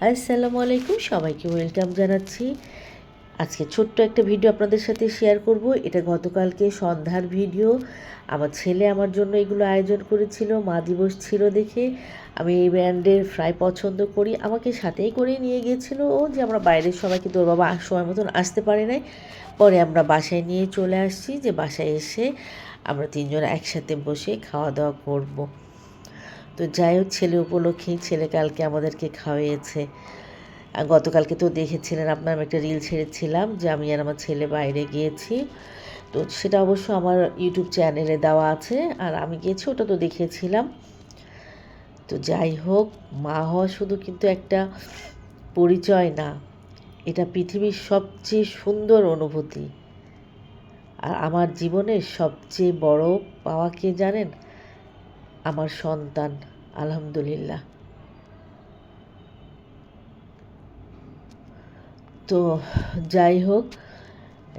আসসালামু আলাইকুম, সবাইকে ওয়েলকাম জানাচ্ছি। আজকে ছোট্ট একটা ভিডিও আপনাদের সাথে শেয়ার করব। এটা গতকালকে সন্ধ্যার ভিডিও। আমার ছেলে আমার জন্য এগুলো আয়োজন করেছিল, মা দিবস ছিল দেখে। আমি এই ব্র্যান্ডের ফ্রাই পছন্দ করি, আমাকে সাথেই করে নিয়ে গিয়েছিল ও, যে আমরা বাইরের সবাই, কিন্তু ওর বাবা সময় মতন আসতে পারে নাই। পরে আমরা বাসায় নিয়ে চলে আসছি, যে বাসায় এসে আমরা তিনজন একসাথে বসে খাওয়া দাওয়া করব। তো যাই হোক, ছেলে উপলক্ষেই ছেলে কালকে আমাদেরকে খাওয়িয়েছে। আর গতকালকে তো দেখেছিলেন আপনার, আমি একটা রিল ছেড়েছিলাম যে আমি আর আমার ছেলে বাইরে গিয়েছি। তো সেটা অবশ্য আমার ইউটিউব চ্যানেলে দেওয়া আছে, আর আমি গিয়েছি ওটা তো দেখিয়েছিলাম। তো যাই হোক, মা হওয়া শুধু কিন্তু একটা পরিচয় না, এটা পৃথিবীর সবচেয়ে সুন্দর অনুভূতি। আর আমার জীবনের সবচেয়ে বড় পাওয়া কে জানেন? আমার সন্তান। আলহামদুলিল্লাহ। তো যাই হোক,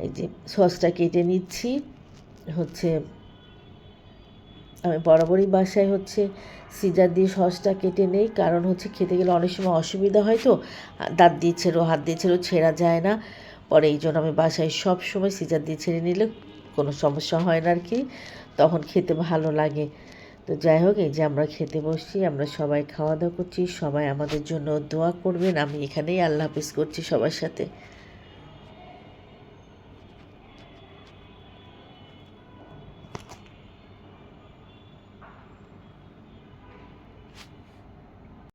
এই যে সসটা কেটে নিচ্ছি। হচ্ছে আমি বরাবরই বাসায় সিজার দিয়ে সসটা কেটে নেই, কারণ খেতে গেলে অনেক সময় অসুবিধা হয়, তো দাঁত দিয়ে ছেড়ো, হাত দিয়ে ছেড়ো, ছেঁড়া যায় না। পরে এই জন্য আমি বাসায় সব সময় সিজার দিয়ে ছেড়ে নিলে কোনো সমস্যা হয় না আর কি, তখন খেতে ভালো লাগে। তো যাই হোক, এই যে আমরা খেতে বসছি, আমরা সবাই খাওয়া দাওয়া করছি, সবাই আমাদের জন্য দোয়া করবেন। আমি এখানেই আল্লাহ হাফিজ করছি সবার সাথে।